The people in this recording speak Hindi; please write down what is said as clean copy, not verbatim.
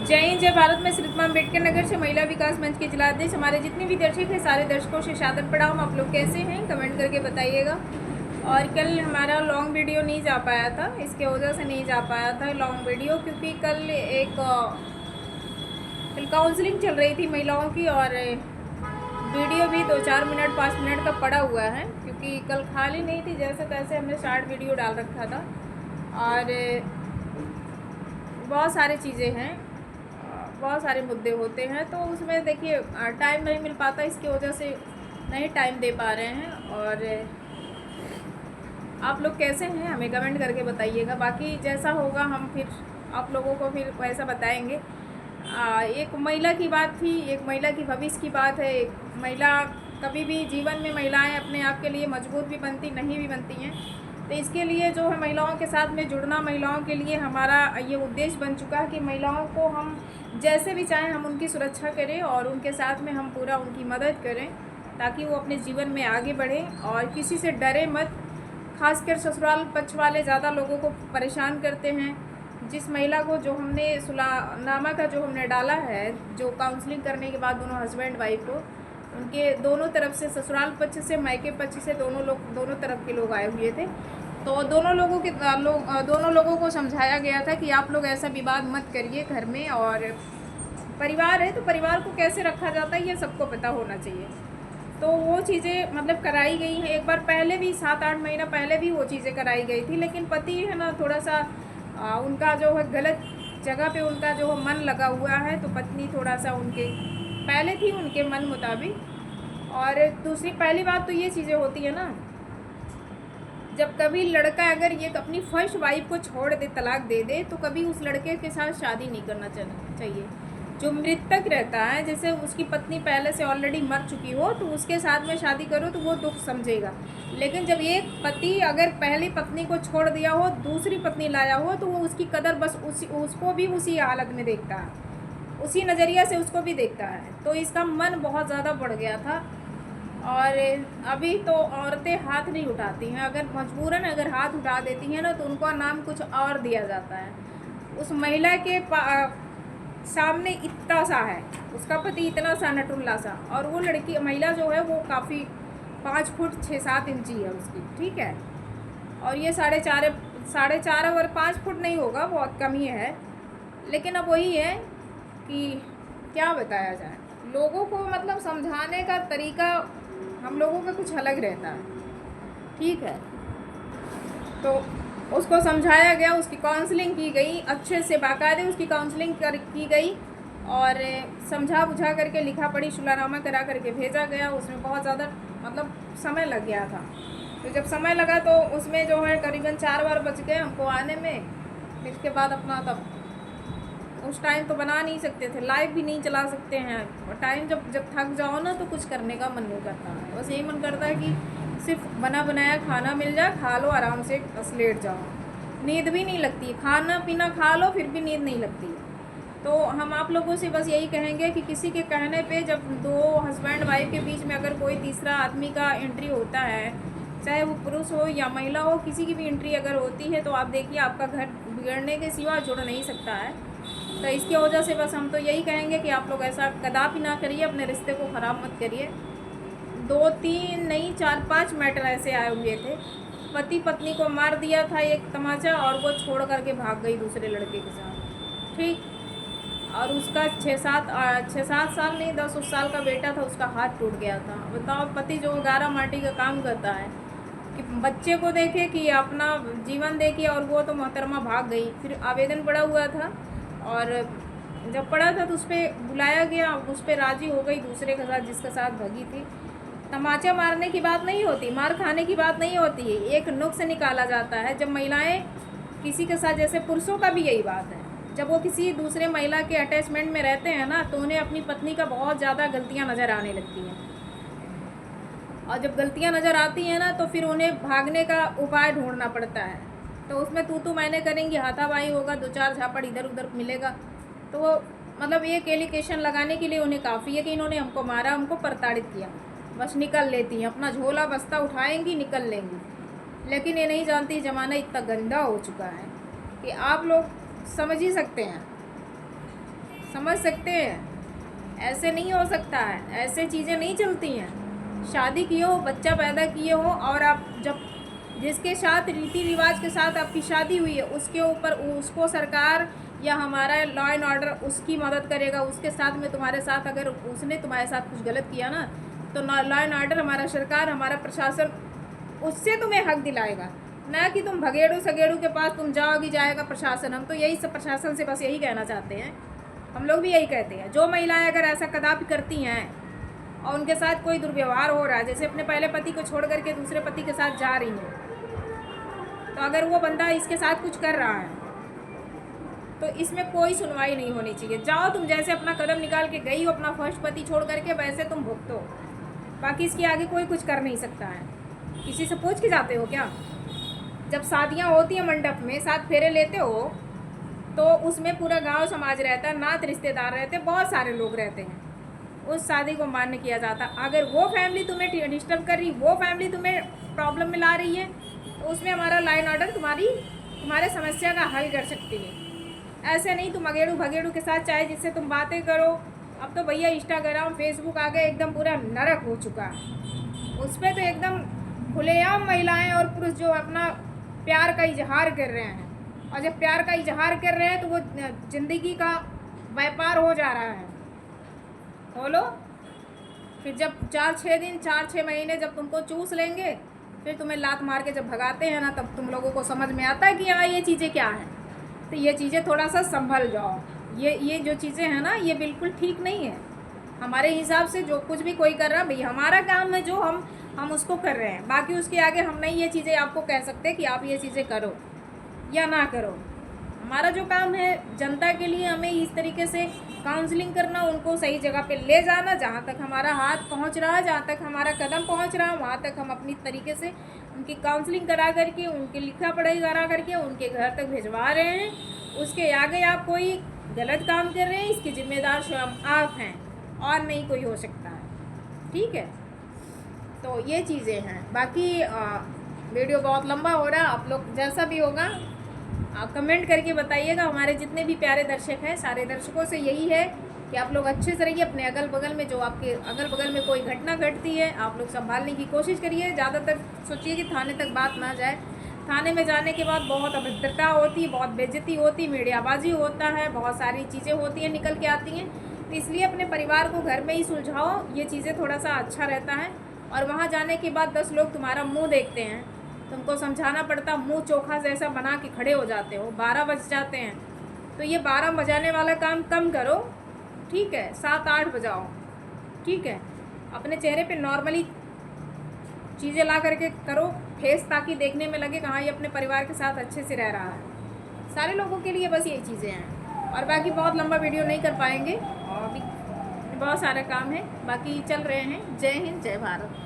जय हिंद जय भारत में श्री अम्बेडकर नगर से महिला विकास मंच के जिला अध्यक्ष। हमारे जितने भी दर्शक हैं सारे दर्शकों से सादर प्रणाम। आप लोग कैसे हैं कमेंट करके बताइएगा। और कल हमारा लॉन्ग वीडियो नहीं जा पाया था, इसके वजह से नहीं जा पाया था लॉन्ग वीडियो, क्योंकि कल काउंसलिंग चल रही थी महिलाओं की, और वीडियो भी 2-4 मिनट 5 मिनट का पड़ा हुआ है, क्योंकि कल खाली नहीं थी। जैसे तैसे हमने शॉर्ट वीडियो डाल रखा था, और बहुत सारी चीज़ें हैं, बहुत सारे मुद्दे होते हैं, तो उसमें देखिए टाइम नहीं मिल पाता, इसकी वजह से नहीं टाइम दे पा रहे हैं। और आप लोग कैसे हैं हमें कमेंट करके बताइएगा। बाकी जैसा होगा हम फिर आप लोगों को फिर वैसा बताएंगे। एक महिला की बात थी, एक महिला की भविष्य की बात है। एक महिला कभी भी जीवन में महिलाएं अपने आप के लिए मजबूत भी बनती नहीं भी बनती हैं, तो इसके लिए जो है महिलाओं के साथ में जुड़ना, महिलाओं के लिए हमारा ये उद्देश्य बन चुका है कि महिलाओं को हम जैसे भी चाहें हम उनकी सुरक्षा करें और उनके साथ में हम पूरा उनकी मदद करें, ताकि वो अपने जीवन में आगे बढ़ें और किसी से डरे मत। खासकर ससुराल पक्ष वाले ज़्यादा लोगों को परेशान करते हैं। जिस महिला को जो हमने सुलहनामा का जो हमने डाला है, जो काउंसलिंग करने के बाद दोनों हस्बैंड वाइफ को, उनके दोनों तरफ से, ससुराल पक्ष से मायके पक्ष से, दोनों तरफ के लोग आए हुए थे। तो दोनों लोगों को समझाया गया था कि आप लोग ऐसा विवाद मत करिए घर में, और परिवार है तो परिवार को कैसे रखा जाता है ये सबको पता होना चाहिए। तो वो चीज़ें मतलब कराई गई हैं। एक बार पहले भी 7-8 महीना पहले भी वो चीज़ें कराई गई थी, लेकिन पति है ना थोड़ा सा उनका जो है गलत जगह पे उनका जो मन लगा हुआ है, तो पत्नी थोड़ा सा उनके पहले थी उनके मन मुताबिक। और दूसरी पहली बात तो ये चीज़ें होती है ना, जब कभी लड़का अगर ये अपनी फर्स्ट वाइफ को छोड़ दे, तलाक दे दे, तो कभी उस लड़के के साथ शादी नहीं करना चाहिए। जो मृतक रहता है, जैसे उसकी पत्नी पहले से ऑलरेडी मर चुकी हो, तो उसके साथ में शादी करो तो वो दुख समझेगा। लेकिन जब एक पति अगर पहली पत्नी को छोड़ दिया हो, दूसरी पत्नी लाया हो, तो वो उसकी कदर बस उसको भी उसी हालत में देखता है, उसी नज़रिया से उसको भी देखता है। तो इसका मन बहुत ज़्यादा बढ़ गया था। और अभी तो औरतें हाथ नहीं उठाती हैं, अगर मजबूरन अगर हाथ उठा देती हैं ना, तो उनका नाम कुछ और दिया जाता है। उस महिला के सामने इतना सा है, उसका पति इतना सा नटुल्ला सा, और वो लड़की महिला जो है वो काफ़ी 5 फुट 6-7 इंची है उसकी, ठीक है। और ये 4.5 और 5 फुट नहीं होगा, बहुत कम ही है। लेकिन अब वही है कि क्या बताया जाए, लोगों को मतलब समझाने का तरीका हम लोगों का कुछ अलग रहता है, ठीक है। तो उसको समझाया गया, उसकी काउंसलिंग की गई अच्छे से, बाकायदे उसकी काउंसलिंग की गई, और समझा बुझा करके लिखा पढ़ी शुलानामा करा करके भेजा गया। उसमें बहुत ज़्यादा मतलब समय लग गया था। तो जब समय लगा तो उसमें जो है करीबन 4 बार बच गए हमको आने में। फिर इसके बाद अपना तब उस टाइम तो बना नहीं सकते थे, लाइव भी नहीं चला सकते हैं। और टाइम जब थक जाओ ना, तो कुछ करने का मन नहीं करता है, बस यही मन करता है कि सिर्फ बना बनाया खाना मिल जाए, खा लो आराम से, बस लेट जाओ। नींद भी नहीं लगती, खाना पीना खा लो फिर भी नींद नहीं लगती। तो हम आप लोगों से बस यही कहेंगे कि किसी के कहने पे जब 2 हस्बैंड वाइफ के बीच में अगर कोई तीसरा आदमी का एंट्री होता है, चाहे वो पुरुष हो या महिला हो, किसी की भी एंट्री अगर होती है, तो आप देखिए आपका घर बिगड़ने के सिवा जुड़ नहीं सकता है। तो इसकी वजह से बस हम तो यही कहेंगे कि आप लोग ऐसा कदापि ना करिए, अपने रिश्ते को ख़राब मत करिए। 2-3 नहीं 4-5 मैटर ऐसे आए हुए थे। पति पत्नी को मार दिया था एक तमाचा, और वो छोड़ करके भाग गई दूसरे लड़के के साथ, ठीक। और उसका 6-7 साल नहीं 10 साल का बेटा था, उसका हाथ टूट गया था। बताओ, पति जो 11 माटी का काम करता है कि बच्चे को देखे कि अपना जीवन देखे, और वो तो मोहतरमा भाग गई। फिर आवेदन पड़ा हुआ था, और जब पड़ा था तो उस पर बुलाया गया, उस पर राज़ी हो गई दूसरे के साथ जिसके साथ भगी थी। तमाचा मारने की बात नहीं होती, मार खाने की बात नहीं होती है, एक नुक्स निकाला जाता है। जब महिलाएं किसी के साथ, जैसे पुरुषों का भी यही बात है, जब वो किसी दूसरे महिला के अटैचमेंट में रहते हैं ना, तो उन्हें अपनी पत्नी का बहुत ज़्यादा गलतियां नज़र आने लगती हैं। और जब गलतियां नज़र आती हैं ना, तो फिर उन्हें भागने का उपाय ढूंढना पड़ता है। तो उसमें तू मैंने करेंगी, हाथापाई होगा, 2-4 झापड़ इधर उधर मिलेगा। तो वो मतलब एक एलिगेशन लगाने के लिए उन्हें काफ़ी है कि इन्होंने हमको मारा, हमको प्रताड़ित किया, बस निकल लेती हैं, अपना झोला बस्ता उठाएंगी, निकल लेंगी। लेकिन ये नहीं जानती ज़माना इतना गंदा हो चुका है कि आप लोग समझ ही सकते हैं समझ सकते हैं? ऐसे नहीं हो सकता है, ऐसे चीज़ें नहीं चलती हैं। शादी किए हो, बच्चा पैदा किए हो, और आप जब जिसके साथ रीति रिवाज के साथ आपकी शादी हुई है उसके ऊपर उसको सरकार या हमारा लॉ एंड ऑर्डर उसकी मदद करेगा। उसके साथ में तुम्हारे साथ अगर उसने तुम्हारे साथ कुछ गलत किया ना, तो लॉ एंड ऑर्डर, हमारा सरकार, हमारा प्रशासन उससे तुम्हें हक दिलाएगा, ना कि तुम भगेड़ू सगेड़ू के पास तुम जाओगी, जाएगा प्रशासन। हम तो यही सब प्रशासन से बस यही कहना चाहते हैं, हम लोग भी यही कहते हैं, जो महिलाएं अगर ऐसा कदापि करती हैं और उनके साथ कोई दुर्व्यवहार हो रहा है, जैसे अपने पहले पति को छोड़ करके दूसरे पति के साथ जा रही हैं, तो अगर वो बंदा इसके साथ कुछ कर रहा है तो इसमें कोई सुनवाई नहीं होनी चाहिए। जाओ तुम, जैसे अपना कदम निकाल के गई हो अपना फर्स्ट पति छोड़ करके, वैसे तुम भुगतो। बाकी इसके आगे कोई कुछ कर नहीं सकता है। किसी से पूछ के जाते हो क्या? जब शादियाँ होती हैं मंडप में, 7 फेरे लेते हो, तो उसमें पूरा गांव समाज रहता है, नात रिश्तेदार रहते हैं, बहुत सारे लोग रहते हैं। उस शादी को मान्य किया जाता। अगर वो फैमिली तुम्हें डिस्टर्ब कर रही, वो फैमिली तुम्हें प्रॉब्लम में ला रही है, तो उसमें हमारा लाइन ऑर्डर तुम्हारे समस्या का हल कर सकती है। ऐसे नहीं तुम अगेड़ू भगेड़ू के साथ चाहे जिससे तुम बातें करो। अब तो भैया इंस्टाग्राम फेसबुक आ गए, एकदम पूरा नरक हो चुका है। उस पर तो एकदम खुलेआम महिलाएं और पुरुष जो अपना प्यार का इजहार कर रहे हैं, और जब प्यार का इजहार कर रहे हैं तो वो ज़िंदगी का व्यापार हो जा रहा है। बोलो, फिर जब 4-6 दिन 4-6 महीने जब तुमको चूस लेंगे, फिर तुम्हें लात मार के जब भगाते हैं ना, तब तुम लोगों को समझ में आता है कि हाँ ये चीज़ें क्या हैं। तो ये चीज़ें थोड़ा सा संभल जाओ। ये जो चीज़ें हैं ना, ये बिल्कुल ठीक नहीं है। हमारे हिसाब से जो कुछ भी कोई कर रहा है, भाई हमारा काम है जो हम उसको कर रहे हैं। बाकी उसके आगे हम नहीं ये चीज़ें आपको कह सकते कि आप ये चीज़ें करो या ना करो। हमारा जो काम है जनता के लिए, हमें इस तरीके से काउंसलिंग करना, उनको सही जगह पे ले जाना, जहाँ तक हमारा हाथ पहुँच रहा है, जहाँ तक हमारा कदम पहुँच रहा है, वहाँ तक हम अपनी तरीके से उनकी काउंसलिंग करा करके, उनकी लिखा पढ़ाई करा करके उनके घर तक भिजवा रहे हैं। उसके आगे आप कोई गलत काम कर रहे हैं, इसके जिम्मेदार स्वयं आप हैं और नहीं कोई हो सकता है। ठीक है, तो ये चीज़ें हैं। बाकी वीडियो बहुत लंबा हो रहा है, आप लोग जैसा भी होगा आप कमेंट करके बताइएगा। हमारे जितने भी प्यारे दर्शक हैं, सारे दर्शकों से यही है कि आप लोग अच्छे से रहिए। अपने अगल बगल में, जो आपके अगल बगल में कोई घटना घटती है, आप लोग संभालने की कोशिश करिए। ज़्यादातर सोचिए कि थाने तक बात ना जाए। थाने में जाने के बाद बहुत अभद्रता होती है, बहुत बेइज्जती होती, मीडियाबाजी होता है, बहुत सारी चीज़ें होती हैं निकल के आती हैं। तो इसलिए अपने परिवार को घर में ही सुलझाओ, ये चीज़ें थोड़ा सा अच्छा रहता है। और वहाँ जाने के बाद 10 लोग तुम्हारा मुँह देखते हैं, तुमको समझाना पड़ता, मुंह चोखा जैसा बना के खड़े हो जाते हो, 12 बज जाते हैं। तो ये 12 बजाने वाला काम कम करो, ठीक है, 7-8 बजाओ, ठीक है। अपने चेहरे पे नॉर्मली चीज़ें ला करके करो फेस, ताकि देखने में लगे कहाँ ये अपने परिवार के साथ अच्छे से रह रहा है। सारे लोगों के लिए बस यही चीज़ें हैं। और बाकी बहुत लंबा वीडियो नहीं कर पाएंगे, और भी बहुत सारा काम है, बाकी चल रहे हैं। जय हिंद, जय भारत।